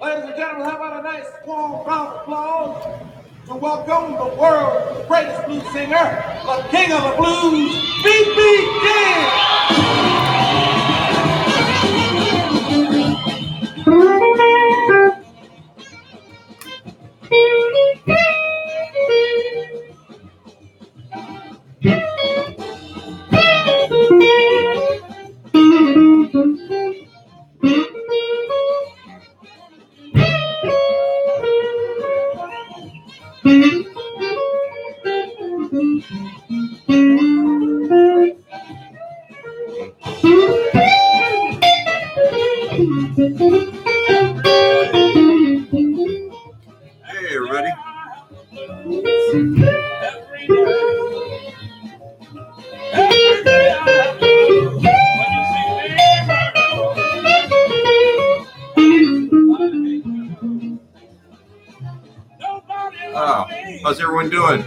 Ladies and gentlemen, how about a nice warm round of applause to welcome the world's greatest blues singer, the king of the blues, B.B. King! Hey, everybody. How's everyone doing?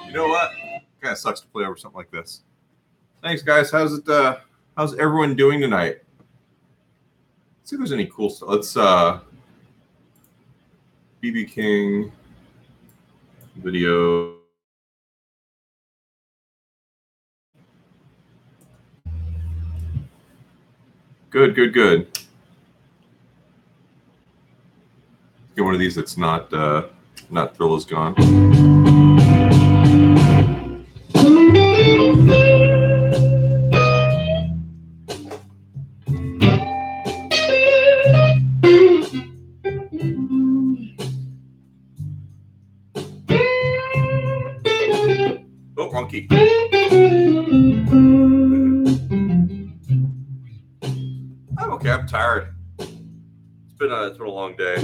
You know what? Kind of sucks to play over something like this. Thanks, guys. How's everyone doing tonight? Let's see if there's any cool stuff. Let's BB King video. Good. Get one of these that's not Thrill Is Gone. Oh, wrong key. I'm okay. I'm tired. It's been a long day.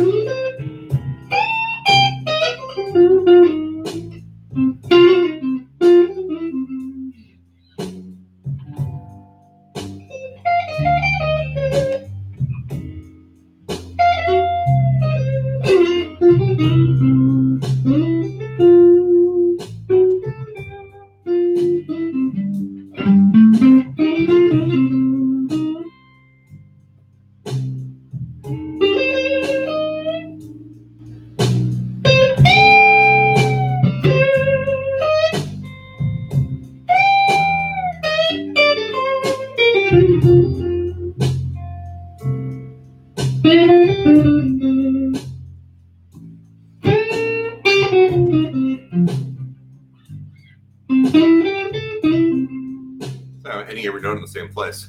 I'm hitting every note in the same place.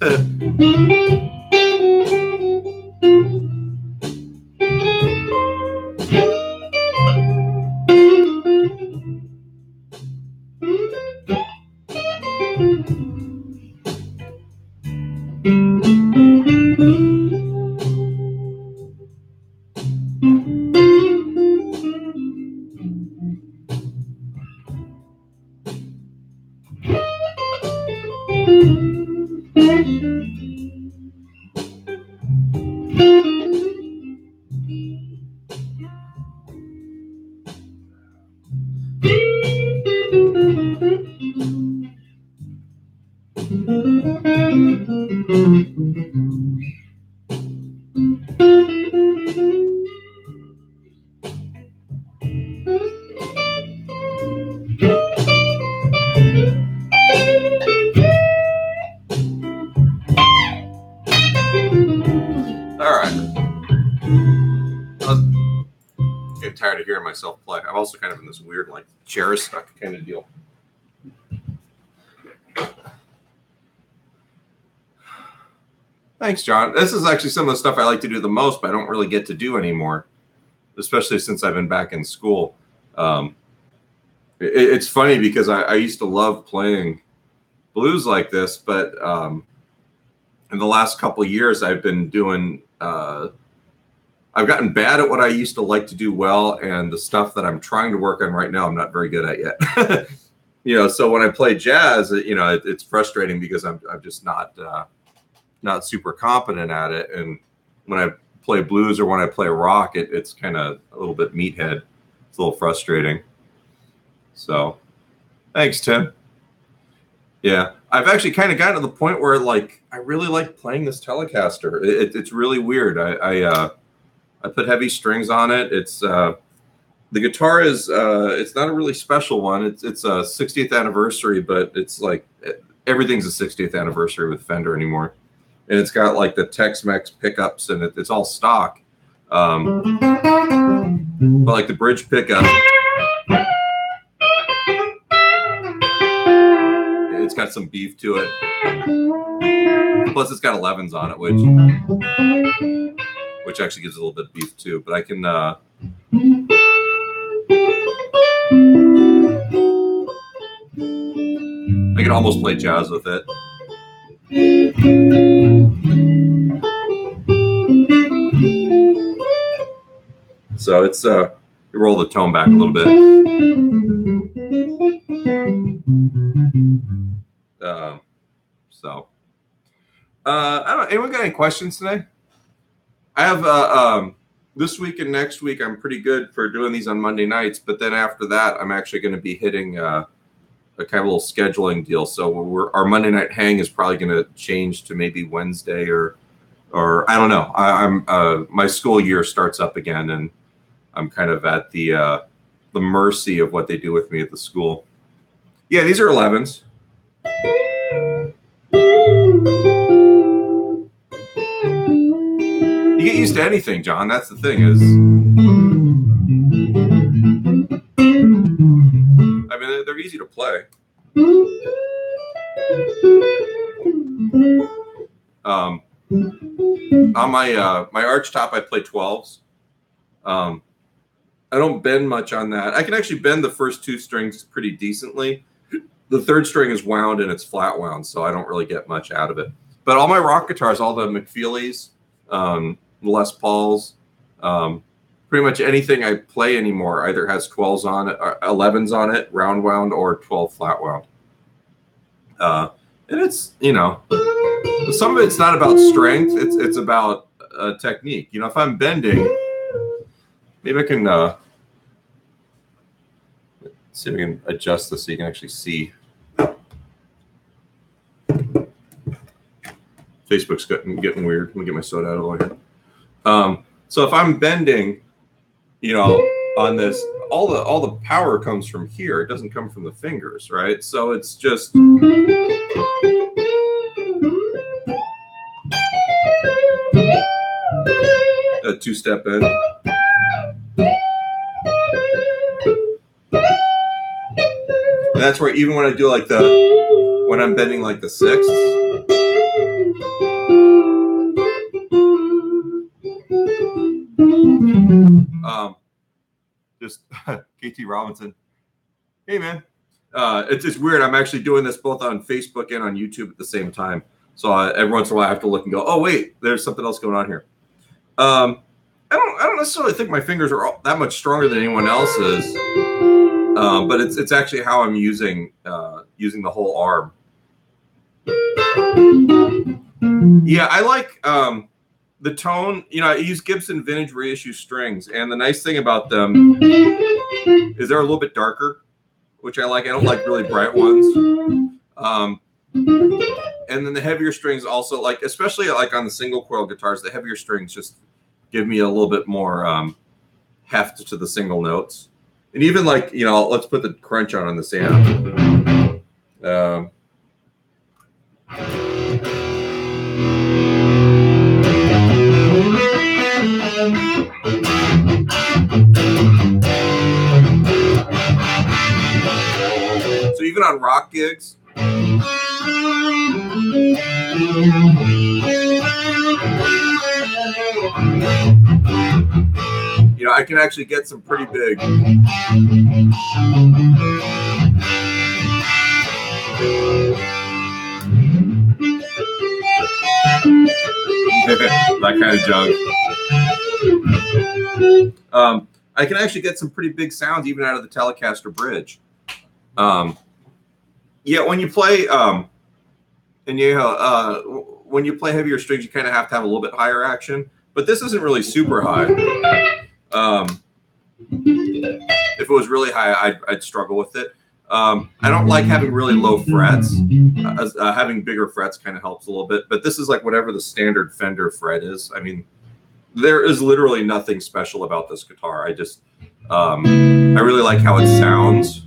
Tired of hearing myself play. I'm also kind of in this weird, like, chair stuck kind of deal. Thanks, John. This is actually some of the stuff I like to do the most, but I don't really get to do anymore, especially since I've been back in school. It's funny because I used to love playing blues like this, but in the last couple of years, I've been doing. I've gotten bad at what I used to like to do well, and the stuff that I'm trying to work on right now, I'm not very good at yet. So when I play jazz, it's frustrating because I'm just not super competent at it. And when I play blues or when I play rock, it's kind of a little bit meathead. It's a little frustrating. So, thanks, Tim. Yeah, I've actually kind of gotten to the point where I really like playing this Telecaster. It's really weird. I put heavy strings on it. It's the guitar is it's not a really special one. It's a 60th anniversary, but it's like everything's a 60th anniversary with Fender anymore. And it's got like the Tex-Mex pickups, and it's all stock. But like the bridge pickup, it's got some beef to it. Plus, it's got 11s on it, which actually gives a little bit of beef too. But I can almost play jazz with it. So it's you roll the tone back a little bit. I don't know. Anyone got any questions today? I have this week and next week. I'm pretty good for doing these on Monday nights, but then after that, I'm actually going to be hitting a kind of a little scheduling deal. So our Monday night hang is probably going to change to maybe Wednesday or I don't know. I'm my school year starts up again, and I'm kind of at the mercy of what they do with me at the school. Yeah, these are 11s. You get used to anything, John. That's the thing is, I mean, they're easy to play. On my arch top, I play 12s. I don't bend much on that. I can actually bend the first two strings pretty decently. The third string is wound and it's flat wound, so I don't really get much out of it. But all my rock guitars, all the McFeelys, Les Pauls, pretty much anything I play anymore either has 12s on it, or 11s on it, round wound, or 12 flat wound. And it's, some of it's not about strength. It's about technique. If I'm bending, maybe I can see if we can adjust this so you can actually see. Facebook's getting weird. Let me get my soda out of the way here. So if I'm bending, on this, all the power comes from here. It doesn't come from the fingers, right? So it's just a two-step bend. And that's where even when I do when I'm bending like the sixths, just KT Robinson. Hey, man. It's just weird. I'm actually doing this both on Facebook and on YouTube at the same time. So every once in a while I have to look and go, oh, wait, there's something else going on here. I don't necessarily think my fingers are that much stronger than anyone else's. But it's actually how I'm using the whole arm. Yeah, I like the tone. I use Gibson vintage reissue strings, and the nice thing about them is they're a little bit darker, which I like. I don't like really bright ones. And then the heavier strings also, especially on the single coil guitars, the heavier strings just give me a little bit more heft to the single notes. And even let's put the crunch on this amp. So even on rock gigs, I can actually get some pretty big. That kind of junk. I can actually get some pretty big sounds even out of the Telecaster bridge. Yeah, when you play, when you play heavier strings, you kind of have to have a little bit higher action. But this isn't really super high. If it was really high, I'd struggle with it. I don't like having really low frets. Having bigger frets kind of helps a little bit. But this is like whatever the standard Fender fret is. I mean, there is literally nothing special about this guitar. I just, I really like how it sounds.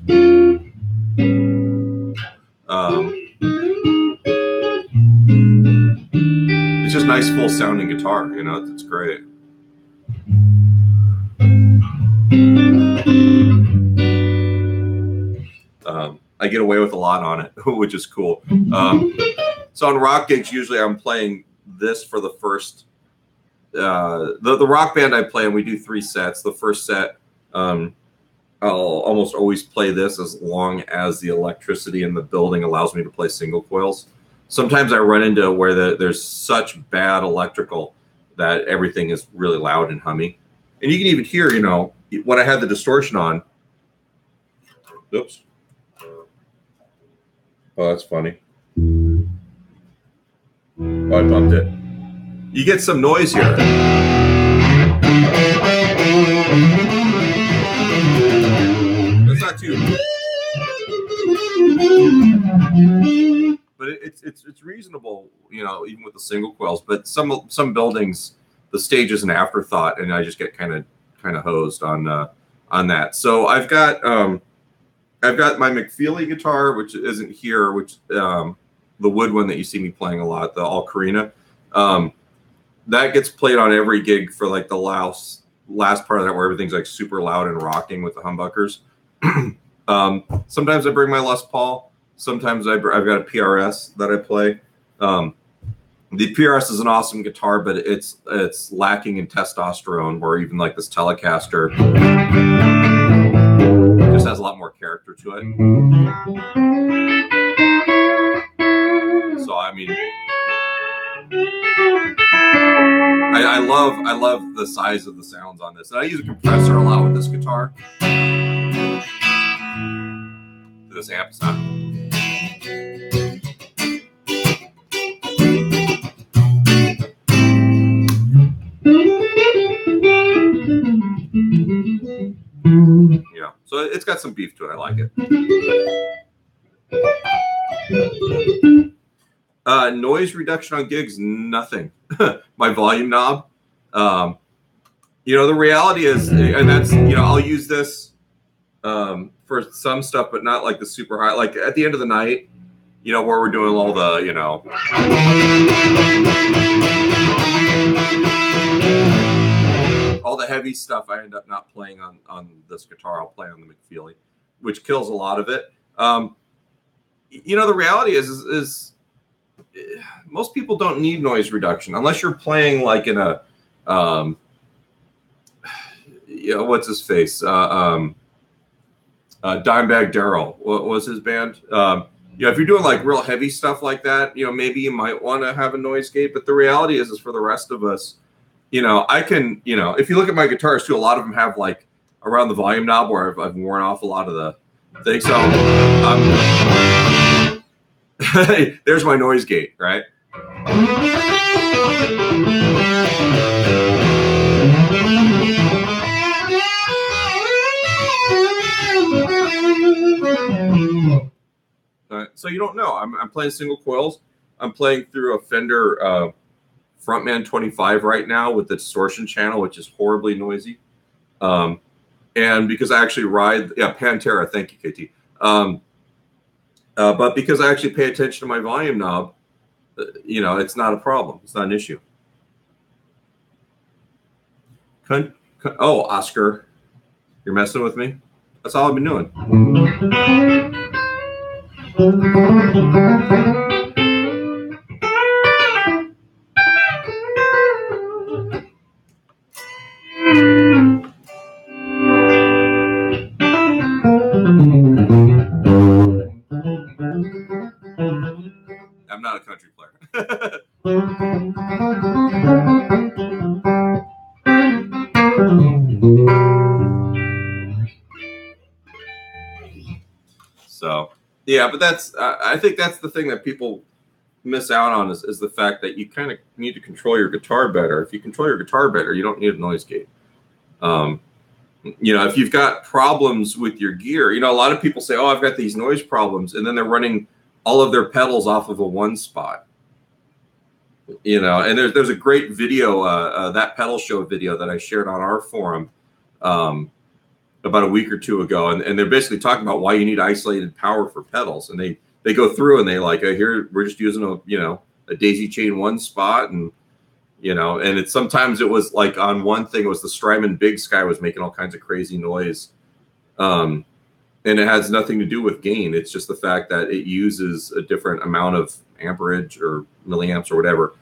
It's just nice, full sounding guitar. You know, it's great. I get away with a lot on it, which is cool. So on rock gigs, usually I'm playing this for the first. The rock band I play, and we do 3 sets. The first set, I'll almost always play this as long as the electricity in the building allows me to play single coils. Sometimes I run into where there's such bad electrical that everything is really loud and hummy. And you can even hear, you know, when I had the distortion on. Oops. Oh, that's funny. Oh, I bumped it. You get some noise here. That's not too. But it's reasonable, you know, even with the single coils. But some buildings, the stage is an afterthought, and I just get kind of hosed on that. So I've got my McFeely guitar, which isn't here, which the wood one that you see me playing a lot, the Ocarina. That gets played on every gig for like the last part of that, where everything's like super loud and rocking with the humbuckers. Sometimes I bring my Les Paul. Sometimes I've got a PRS that I play. The PRS is an awesome guitar, but it's lacking in testosterone, where even like this Telecaster just has a lot more character to it. So I mean, I love the size of the sounds on this. And I use a compressor a lot with this guitar. This amp sound. Yeah, so it's got some beef to it. I like it. Noise reduction on gigs, nothing. My volume knob. You know, the reality is, and that's, you know, I'll use this for some stuff, but not like the super high. Like at the end of the night, you know, where we're doing all the, you know, all the heavy stuff, I end up not playing on this guitar. I'll play on the McFeely, which kills a lot of it. You know, the reality is most people don't need noise reduction unless you're playing like in a, you know, what's his face? Dimebag Darrell. What was his band? You know, if you're doing like real heavy stuff like that, you know, maybe you might want to have a noise gate. But the reality is for the rest of us, you know, I can, you know, if you look at my guitars too, a lot of them have like around the volume knob where I've worn off a lot of the things. So there's my noise gate, right? So you don't know. I'm playing single coils. I'm playing through a Fender Frontman 25 right now with the distortion channel, which is horribly noisy. And because I actually ride, Pantera, thank you, KT. But because I actually pay attention to my volume knob, you know, it's not a problem. It's not an issue. Oh, Oscar, you're messing with me? That's all I've been doing. I'm not a country player. So, yeah, but I think that's the thing that people miss out on is the fact that you kind of need to control your guitar better. If you control your guitar better, you don't need a noise gate. If you've got problems with your gear, a lot of people say, oh, I've got these noise problems, and then they're running all of their pedals off of a one spot. And there's a great video, that pedal show video that I shared on our forum about a week or two ago, and they're basically talking about why you need isolated power for pedals, and they go through and they like, here we're just using a daisy chain one spot, and and sometimes it was like on one thing it was the Strymon Big Sky was making all kinds of crazy noise, and it has nothing to do with gain. It's just the fact that it uses a different amount of amperage or milliamps or whatever.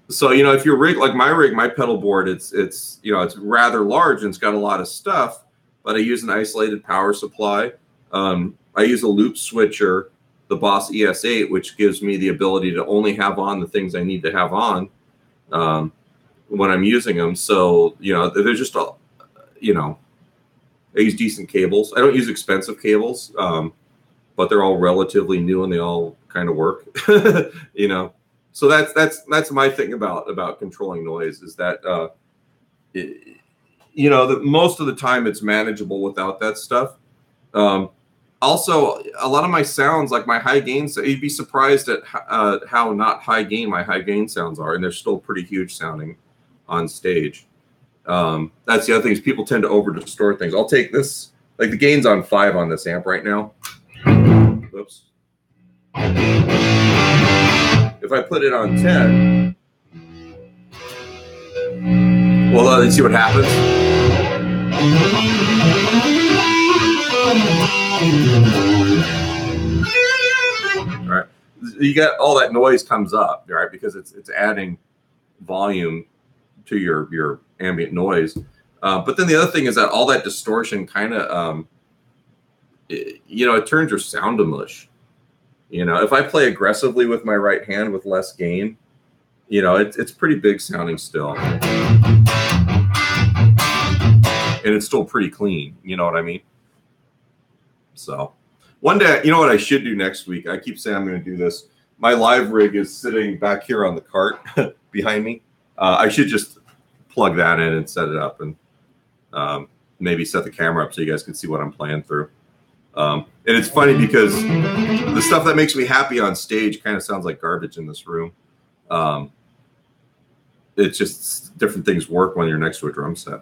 So if your rig, like my rig, my pedal board, it's rather large and it's got a lot of stuff, but I use an isolated power supply. I use a loop switcher, the Boss ES8, which gives me the ability to only have on the things I need to have on when I'm using them. So they're just I use decent cables. I don't use expensive cables, but they're all relatively new and they all kind of work. So that's my thing about controlling noise is that most of the time it's manageable without that stuff. Also, a lot of my sounds, like my high gain, you'd be surprised at how not high gain my high gain sounds are, and they're still pretty huge sounding on stage. That's the other thing is people tend to over distort things. I'll take this, like the gain's on 5 on this amp right now. Oops. If I put it on 10, well, let's see what happens. All right, you got all that noise comes up, right? Because it's adding volume to your ambient noise. But then the other thing is that all that distortion kind of, it turns your sound to mush. If I play aggressively with my right hand with less gain, it's pretty big sounding still. And it's still pretty clean. You know what I mean? So one day, you know what I should do next week? I keep saying I'm going to do this. My live rig is sitting back here on the cart behind me. I should just plug that in and set it up and maybe set the camera up so you guys can see what I'm playing through. And it's funny because the stuff that makes me happy on stage kind of sounds like garbage in this room. It's just different things work when you're next to a drum set.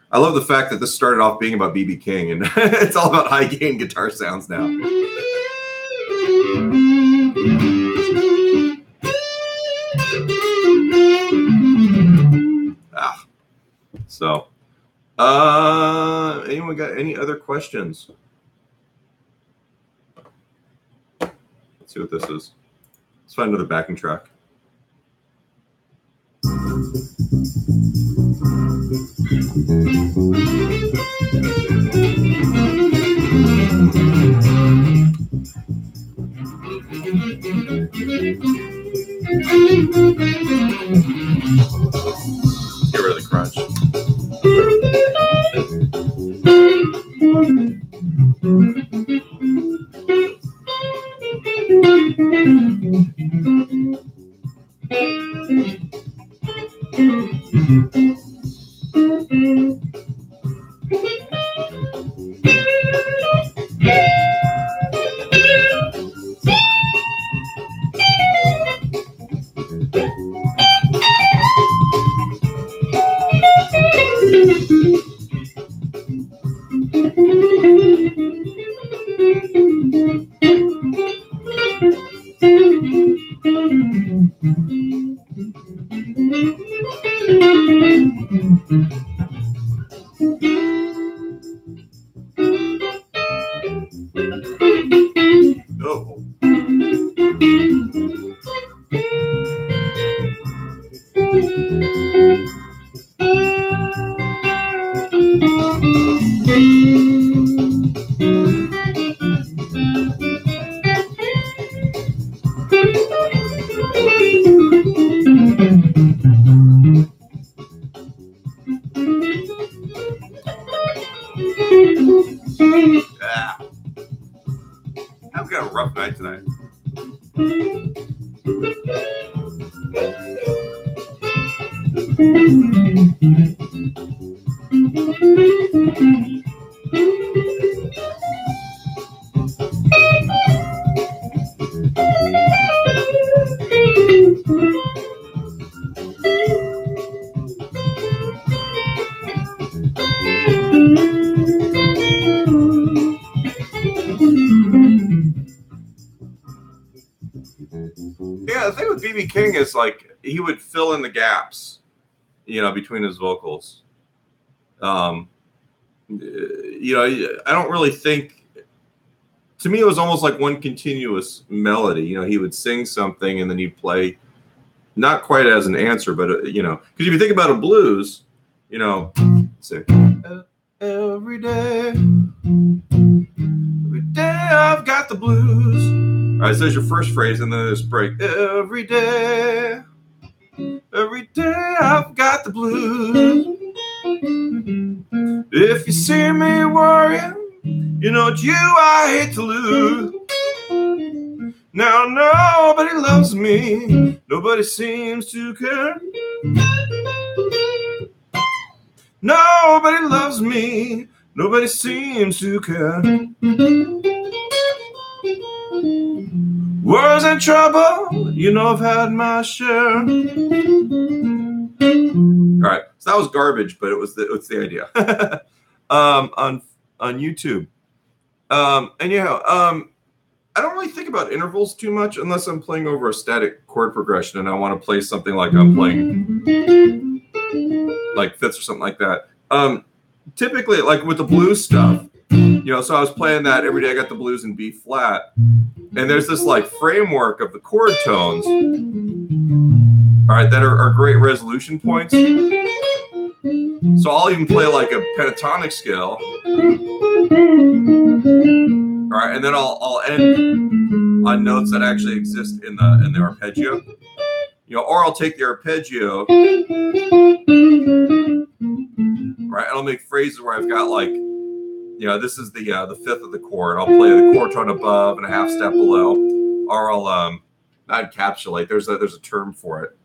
I love the fact that this started off being about BB King, and it's all about high gain guitar sounds now. So, anyone got any other questions? Let's see what this is. Let's find another backing track. Get rid of the crunch. Ah. I've got a rough night tonight. Yeah, the thing with B.B. King is like he would fill in the gaps, you know, between his vocals. You know, I don't really think. To me, it was almost like one continuous melody. You know, he would sing something and then he'd play, not quite as an answer, but you know, because if you think about a blues, you know, say every day I've got the blues. All right, so there's your first phrase, and then there's break. Every day I've got the blues. If you see me worrying, you know it's you I hate to lose. Now nobody loves me, nobody seems to care. Nobody loves me, nobody seems to care. Worries and trouble, you know I've had my share. All right, so that was garbage, but it's the idea. on YouTube, and yeah, I don't really think about intervals too much unless I'm playing over a static chord progression and I want to play something like I'm playing like fifths or something like that. Typically, like with the blues stuff, you know, so I was playing that every day. I got the blues in B flat, and there's this like framework of the chord tones, all right, that are great resolution points. So I'll even play like a pentatonic scale, all right, and then I'll end on notes that actually exist in the arpeggio, you know, or I'll take the arpeggio, right, and I'll make phrases where I've got like, you know, this is the fifth of the chord. I'll play the chord tone above and a half step below, or I'll not encapsulate. There's a term for it.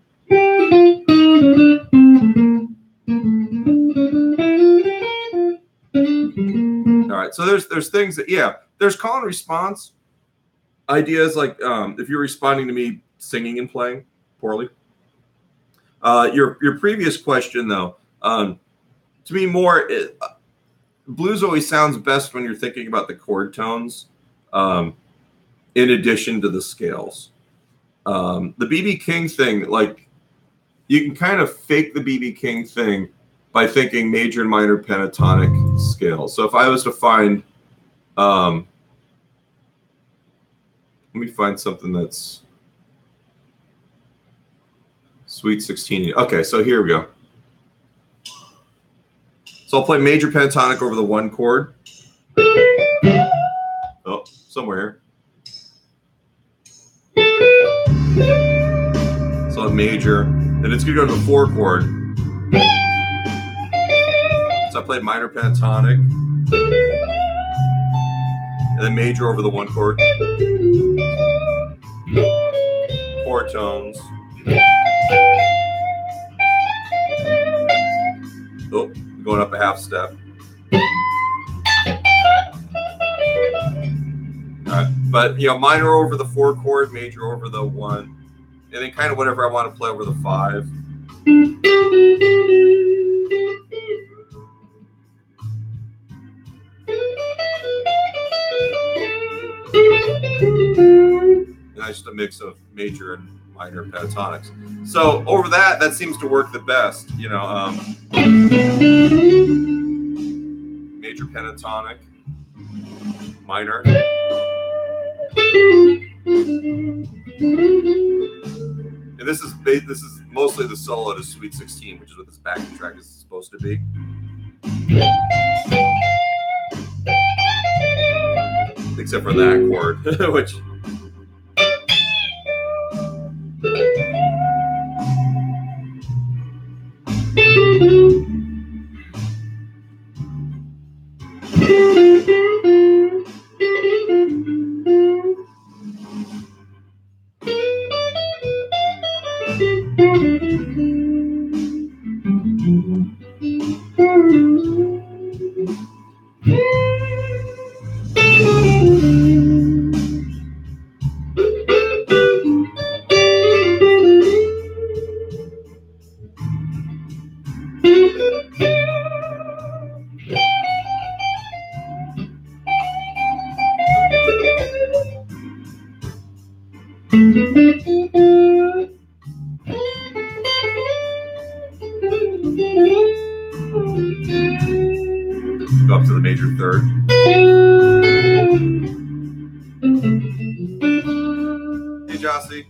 All right, so there's things that, yeah, there's call and response ideas, like if you're responding to me singing and playing poorly. Your previous question though, to me more. Blues always sounds best when you're thinking about the chord tones, in addition to the scales. The B.B. King thing, like you can kind of fake the B.B. King thing by thinking major and minor pentatonic scales. So if I was to find, let me find something that's Sweet 16. Okay, so here we go. So I'll play major pentatonic over the one chord. Oh, somewhere here. So a major, then it's gonna go to the four chord. So I played minor pentatonic, and then major over the one chord. Chord tones. Oh, going up a half step. But you know, minor over the four chord, major over the one, and then kind of whatever I want to play over the five. And just a mix of major and minor pentatonics. So over that seems to work the best, you know. Major pentatonic, minor. And this is mostly the solo to Sweet 16, which is what this backing track is supposed to be. Except for that chord, which. go up to the major third. Hey, Jossie.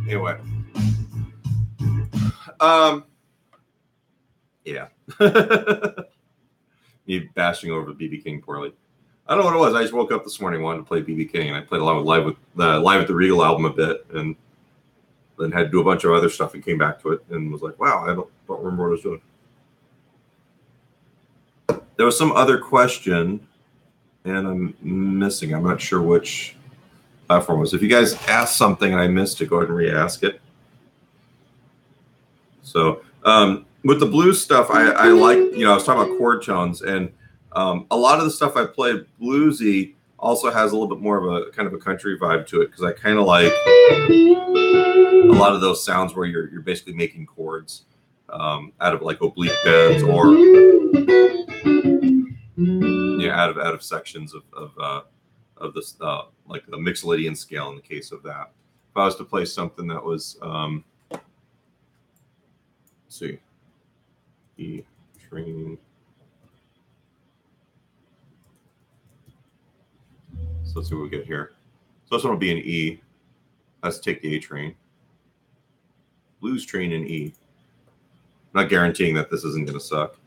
Anyway, yeah, me bashing over BB King poorly. I don't know what it was. I just woke up this morning, wanted to play BB King, and I played along with Live at the Regal album a bit, and then had to do a bunch of other stuff and came back to it and was like, wow, I don't remember what I was doing. There was some other question, and I'm missing. I'm not sure which platform it was. If you guys asked something and I missed it, go ahead and re-ask it. So with the blues stuff, I like, I was talking about chord tones, and a lot of the stuff I played bluesy also has a little bit more of a kind of a country vibe to it, because I kind of like a lot of those sounds where you're basically making chords out of like oblique bends, or out of sections of this like the Mixolydian scale in the case of that. If I was to play something that was let's see, E string. So let's see what we get here. So this one will be an E. Let's take the A train. Blues train in E. I'm not guaranteeing that this isn't going to suck.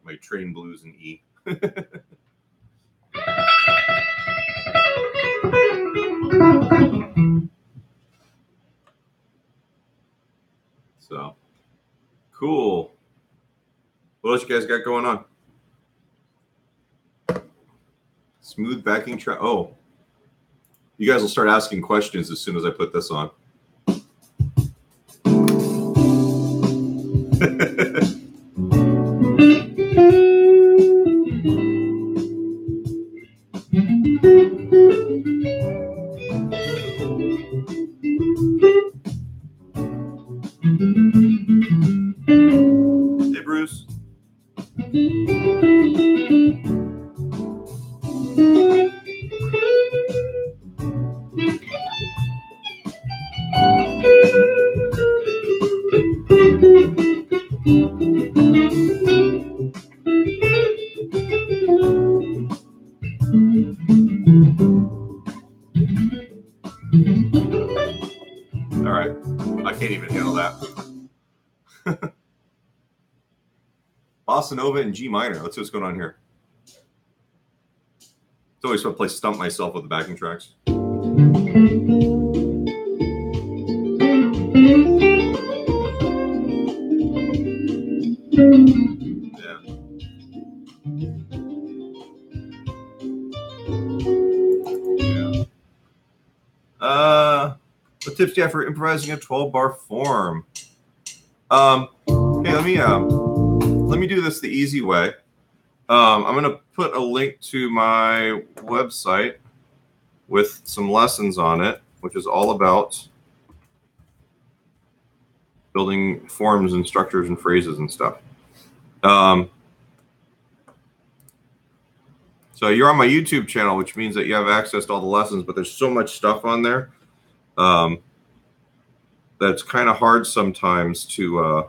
My train blues in E. So cool. What else you guys got going on? Smooth backing track. Oh, you guys will start asking questions as soon as I put this on. Hey, Bruce. All right. I can't even handle that. Bossa Nova in G minor. Let's see what's going on here. It's always fun to play Stump Myself with the backing tracks. Yeah. What tips do you have for improvising a 12-bar form? Hey, let me do this the easy way. I'm gonna put a link to my website with some lessons on it, which is all about building forms and structures and phrases and stuff. So you're on my YouTube channel, which means that you have access to all the lessons, but there's so much stuff on there that's kind of hard sometimes to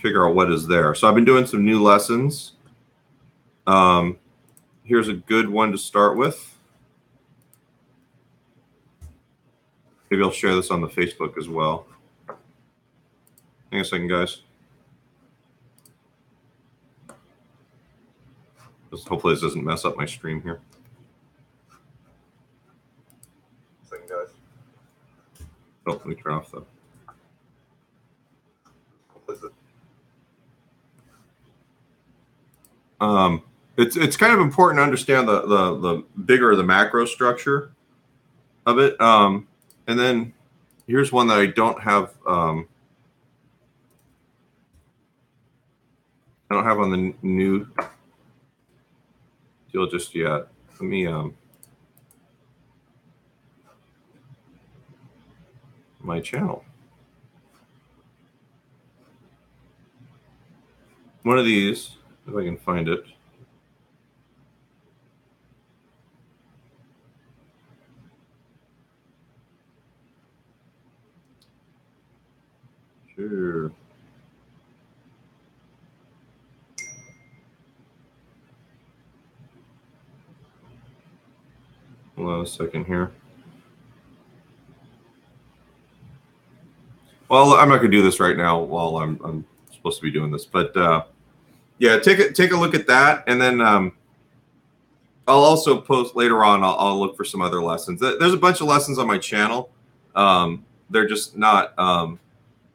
figure out what is there. So I've been doing some new lessons. Here's a good one to start with. Maybe I'll share this on the Facebook as well. Hang on a second, guys. Hopefully this doesn't mess up my stream here. Second, guys. Oh, let me turn off the. It's kind of important to understand the bigger the macro structure of it. And then here's one that I don't have. I don't have on the new deal just yet. Let me my channel. One of these, if I can find it. Sure. Hold on a second here. Well, I'm not going to do this right now while I'm supposed to be doing this, but yeah, take a look at that, and then I'll also post later on. I'll look for some other lessons. There's a bunch of lessons on my channel. They're just not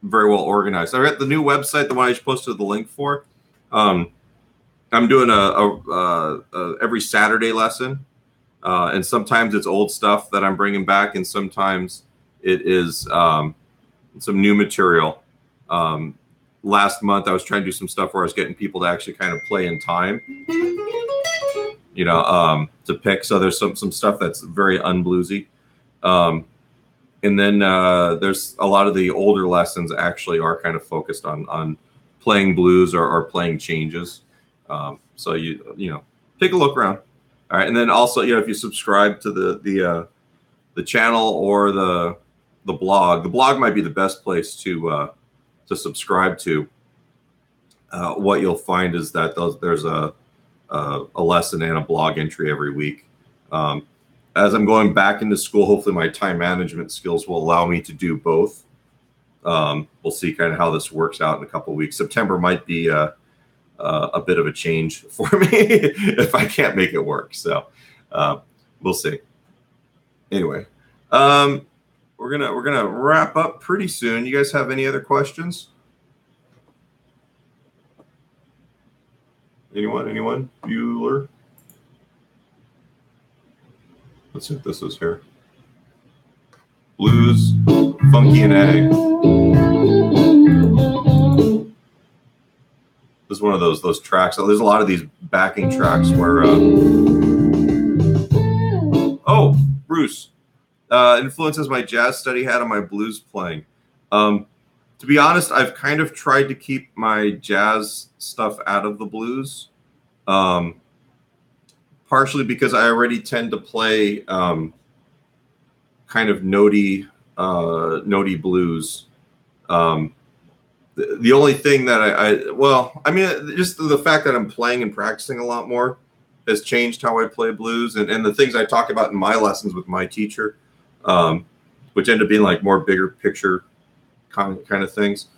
very well organized. I got the new website, the one I just posted the link for. I'm doing a every Saturday lesson, and sometimes it's old stuff that I'm bringing back, and sometimes it is some new material. Last month I was trying to do some stuff where I was getting people to actually kind of play in time, you know, to pick. So there's some stuff that's very unbluesy. And then there's a lot of the older lessons actually are kind of focused on playing blues or playing changes. So you know, take a look around. All right, and then also, you know, if you subscribe to the channel or the blog might be the best place to subscribe to. What you'll find is that there's a lesson and a blog entry every week. As I'm going back into school, hopefully my time management skills will allow me to do both. We'll see kind of how this works out in a couple of weeks. September might be a bit of a change for me if I can't make it work. So we'll see. Anyway, we're gonna wrap up pretty soon. You guys have any other questions? Anyone? Bueller? Let's see what this is here. Blues, Funky and A. This is one of those tracks. There's a lot of these backing tracks where oh, Bruce. Influences my jazz study had on my blues playing. To be honest, I've kind of tried to keep my jazz stuff out of the blues. Partially because I already tend to play kind of notey blues. The only thing that I mean, just the fact that I'm playing and practicing a lot more has changed how I play blues, and the things I talk about in my lessons with my teacher, which end up being like more bigger picture kind of things.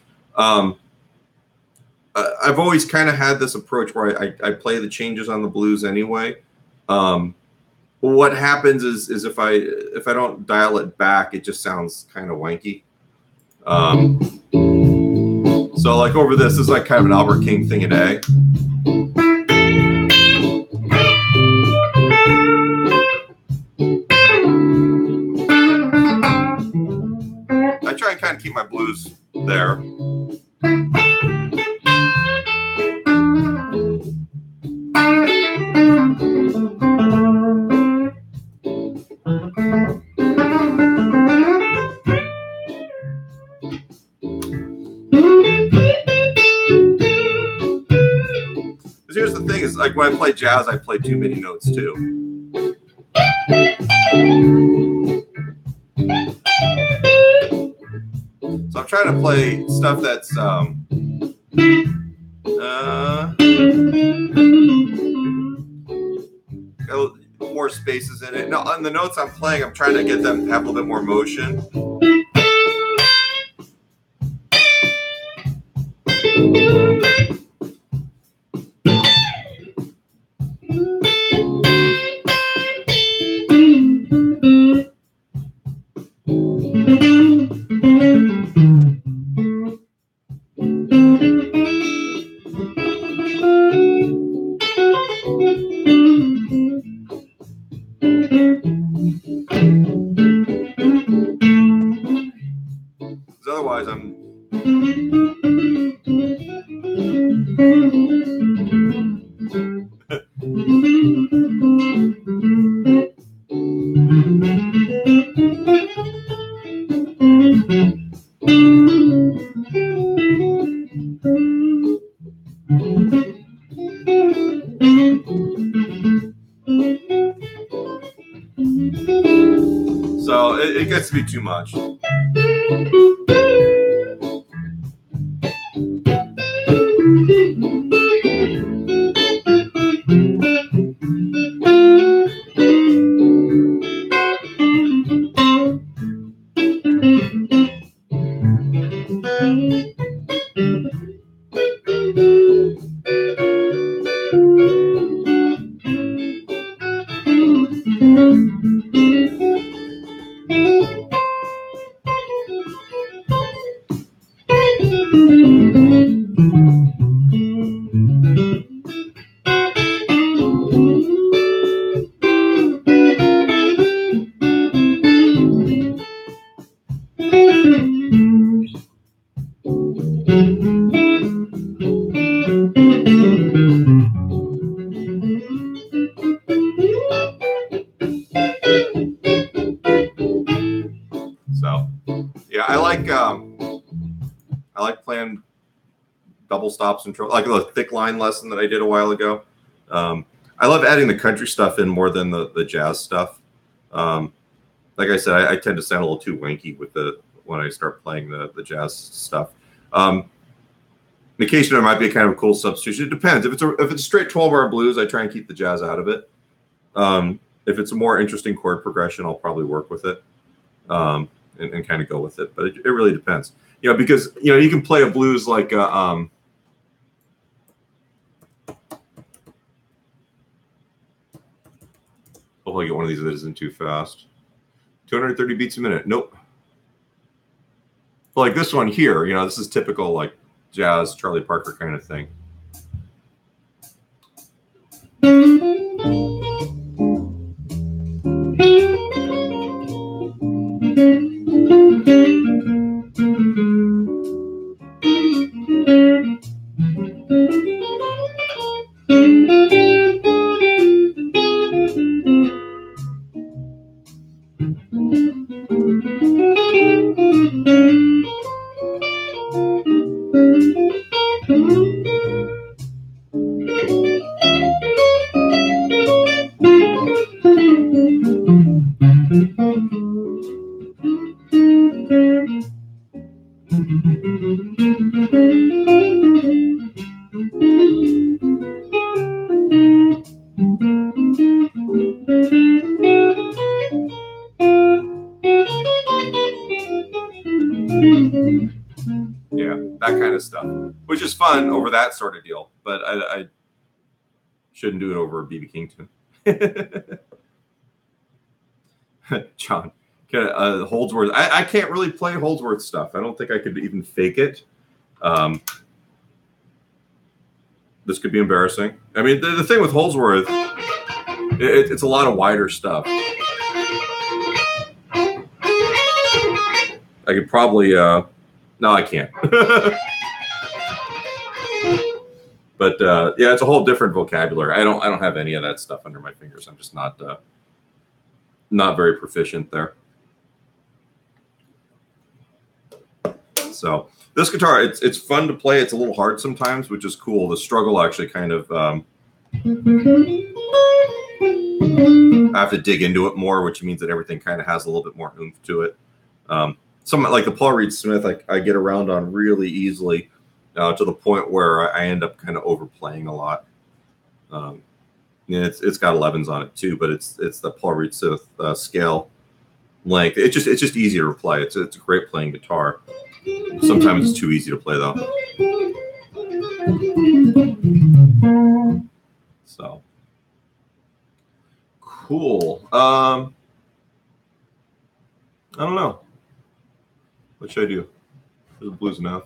I've always kind of had this approach where I play the changes on the blues anyway. What happens is if I don't dial it back, it just sounds kind of wanky. So like over this is like kind of an Albert King thing in A. I try and kind of keep my blues there. Here's the thing is like when I play jazz, I play too many notes too. So I'm trying to play stuff that's more spaces in it. Now on the notes I'm playing, I'm trying to get them to have a little bit more motion. Otherwise, I'm so it gets to be too much. So, yeah, I like playing double stops and like the thick line lesson that I did a while ago. I love adding the country stuff in more than the jazz stuff. Like I said, I tend to sound a little too wanky with when I start playing the jazz stuff. Occasionally, it might be a kind of a cool substitution. It depends. If it's a straight 12-bar blues, I try and keep the jazz out of it. If it's a more interesting chord progression, I'll probably work with it and kind of go with it. But it really depends. Because you can play a blues like oh, I get one of these that isn't too fast. 230 beats a minute. Nope. Like this one here, this is typical like jazz, Charlie Parker kind of thing. which is fun over that sort of deal. But I shouldn't do it over a BB King tune. John, Holdsworth. I can't really play Holdsworth stuff. I don't think I could even fake it. This could be embarrassing. I mean, the thing with Holdsworth, it's a lot of wider stuff. I could probably, no, I can't. But yeah, it's a whole different vocabulary. I don't have any of that stuff under my fingers. I'm just not very proficient there. So this guitar, it's fun to play. It's a little hard sometimes, which is cool. The struggle actually kind of I have to dig into it more, which means that everything kind of has a little bit more oomph to it. Some like the Paul Reed Smith, I get around on really easily to the point where I end up kind of overplaying a lot. It's got 11s on it too, but it's the Paul Reed Smith scale length. It's just easier to play. It's a great playing guitar. Sometimes it's too easy to play though. So cool. I don't know. What should I do? Is the blues enough?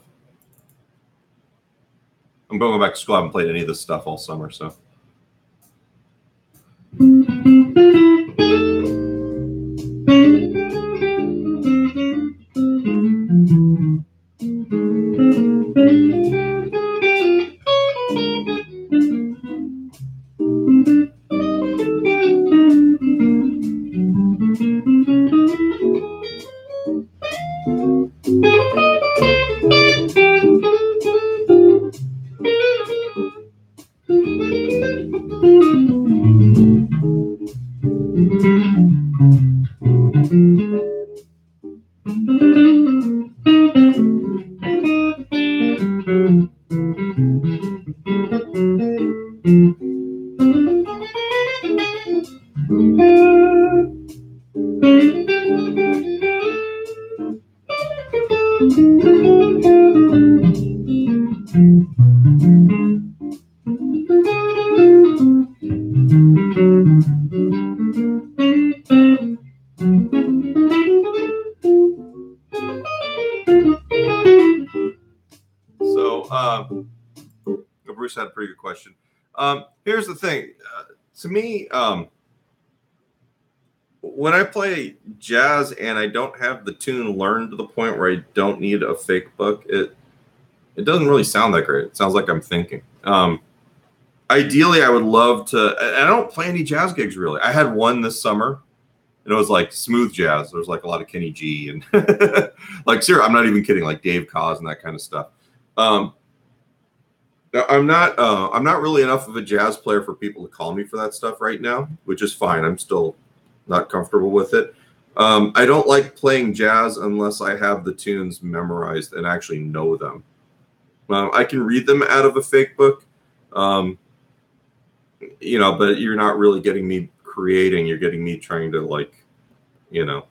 I'm going back to school. I haven't played any of this stuff all summer, so. Bruce had a pretty good question. Here's the thing. To me, when I play jazz and I don't have the tune learned to the point where I don't need a fake book, it doesn't really sound that great. It sounds like I'm thinking. Ideally, I would love to. I don't play any jazz gigs really. I had one this summer, and it was like smooth jazz. There was like a lot of Kenny G and like seriously, I'm not even kidding. Like Dave Koz and that kind of stuff. I'm not really enough of a jazz player for people to call me for that stuff right now, which is fine. I'm still not comfortable with it. I don't like playing jazz unless I have the tunes memorized and actually know them. I can read them out of a fake book, you know, but you're not really getting me creating. You're getting me trying to, like, you know,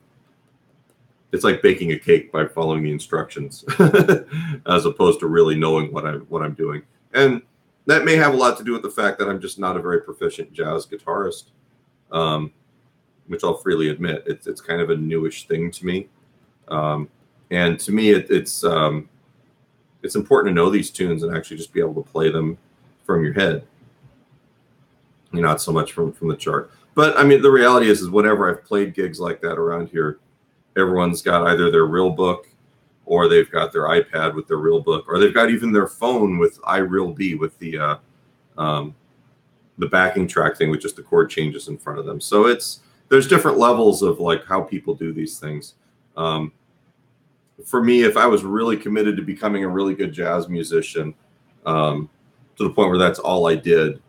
it's like baking a cake by following the instructions as opposed to really knowing what I'm doing. And that may have a lot to do with the fact that I'm just not a very proficient jazz guitarist, which I'll freely admit. It's kind of a newish thing to me. And to me, it's important to know these tunes and actually just be able to play them from your head, not so much from the chart. But I mean, the reality is whenever I've played gigs like that around here, everyone's got either their real book or they've got their iPad with their real book, or they've got even their phone with iRealB with the backing track thing with just the chord changes in front of them. So there's different levels of like how people do these things. For me, if I was really committed to becoming a really good jazz musician, to the point where that's all I did,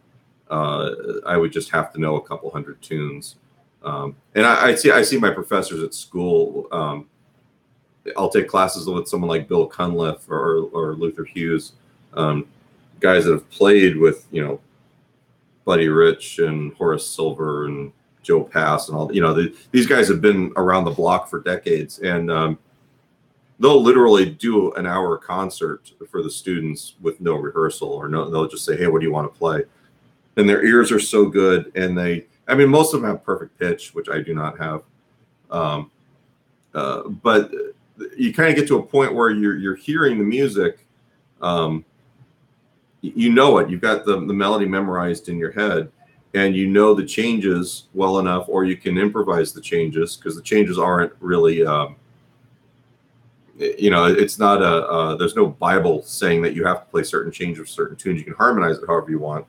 I would just have to know a couple hundred tunes. And I see my professors at school. I'll take classes with someone like Bill Cunliffe or Luther Hughes, guys that have played with, Buddy Rich and Horace Silver and Joe Pass and all. These guys have been around the block for decades, and they'll literally do an hour concert for the students with no rehearsal, or no, they'll just say, hey, what do you want to play? And their ears are so good. And I mean, most of them have perfect pitch, which I do not have. But you kind of get to a point where you're hearing the music. You know it. You've got the melody memorized in your head, and you know the changes well enough, or you can improvise the changes, because the changes aren't really, it's not there's no Bible saying that you have to play certain changes of certain tunes. You can harmonize it however you want,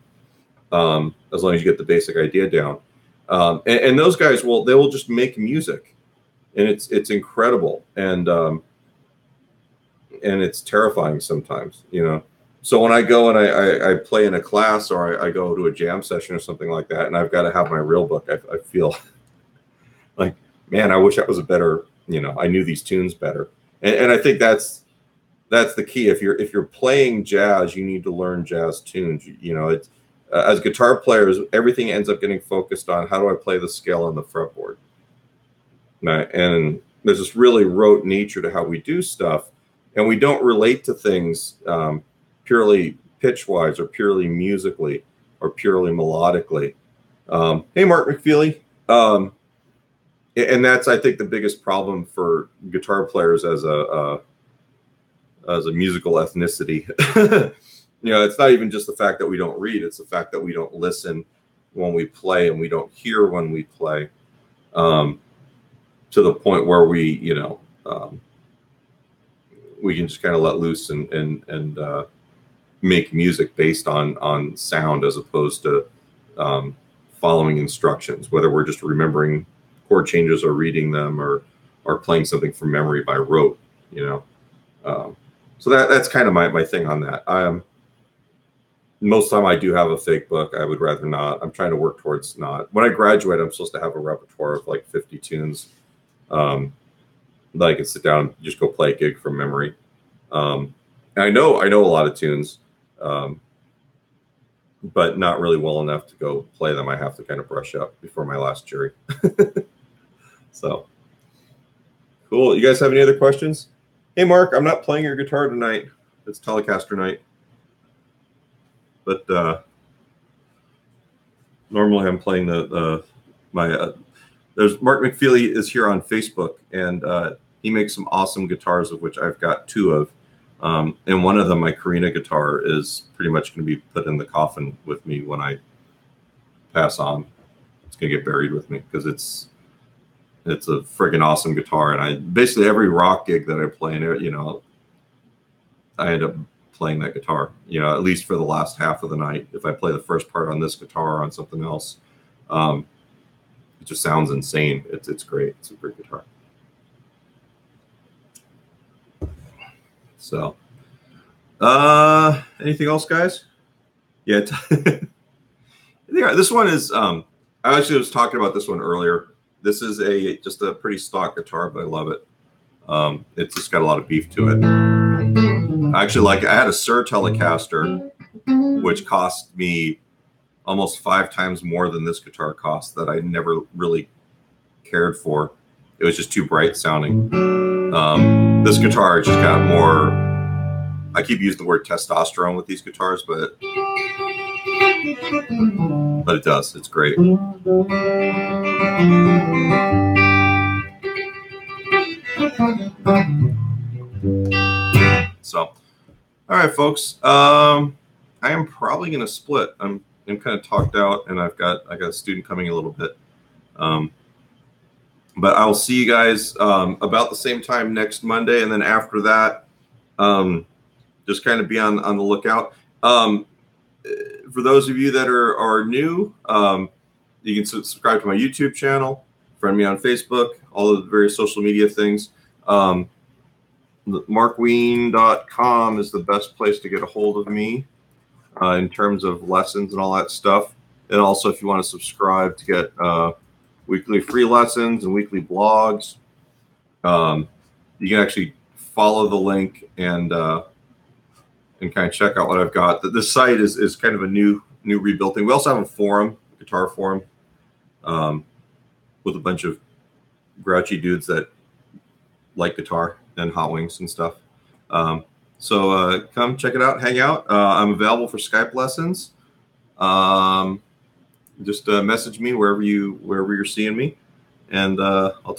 as long as you get the basic idea down. And those guys they will just make music, and it's incredible, and it's terrifying sometimes, So when I go and I play in a class, or I go to a jam session or something like that, and I've got to have my real book, I feel like, man, I wish I was a better, I knew these tunes better. And I think that's the key. If you're playing jazz, you need to learn jazz tunes. It's as guitar players, everything ends up getting focused on how do I play the scale on the fretboard. And there's this really rote nature to how we do stuff, and we don't relate to things purely pitch-wise, or purely musically, or purely melodically. Hey, Mark McFeely. And that's, I think, the biggest problem for guitar players as a musical ethnicity. It's not even just the fact that we don't read; it's the fact that we don't listen when we play, and we don't hear when we play. To the point where we can just kind of let loose and make music based on sound, as opposed to following instructions, whether we're just remembering chord changes, or reading them, or playing something from memory by rote. So that's kind of my thing on that. Most of the time I do have a fake book. I would rather not. I'm trying to work towards not. When I graduate, I'm supposed to have a repertoire of like 50 tunes that I can sit down and just go play a gig from memory. And I know a lot of tunes, but not really well enough to go play them. I have to kind of brush up before my last jury. So cool. You guys have any other questions? Hey, Mark, I'm not playing your guitar tonight. It's Telecaster night. But normally I'm playing there's Mark McFeely is here on Facebook, and he makes some awesome guitars, of which I've got 2 of. And one of them, my Karina guitar, is pretty much going to be put in the coffin with me when I pass on. It's going to get buried with me, because it's a friggin' awesome guitar. And I basically, every rock gig that I play in it, I end up playing that guitar, at least for the last half of the night. If I play the first part on this guitar or on something else, it just sounds insane. It's great. It's a great guitar. So, anything else, guys? Yeah. This one is, I actually was talking about this one earlier. This is just a pretty stock guitar, but I love it. It's just got a lot of beef to it. I had a Suhr Telecaster, which cost me almost 5 times more than this guitar cost, that I never really cared for. It was just too bright sounding. This guitar just got more, I keep using the word testosterone with these guitars, but it does. It's great. So, all right, folks. I am probably going to split. I'm kind of talked out, and I got a student coming a little bit. But I'll see you guys about the same time next Monday, and then after that, just kind of be on the lookout. For those of you that are new, you can subscribe to my YouTube channel, friend me on Facebook, all of the various social media things. Markween.com is the best place to get a hold of me in terms of lessons and all that stuff. And also, if you want to subscribe to get weekly free lessons and weekly blogs, you can actually follow the link and kind of check out what I've got. This site is kind of a new rebuilt thing. We also have a forum, a guitar forum, with a bunch of grouchy dudes that like guitar and hot wings and stuff. So come check it out, hang out. I'm available for Skype lessons. Just message me wherever you're seeing me, and I'll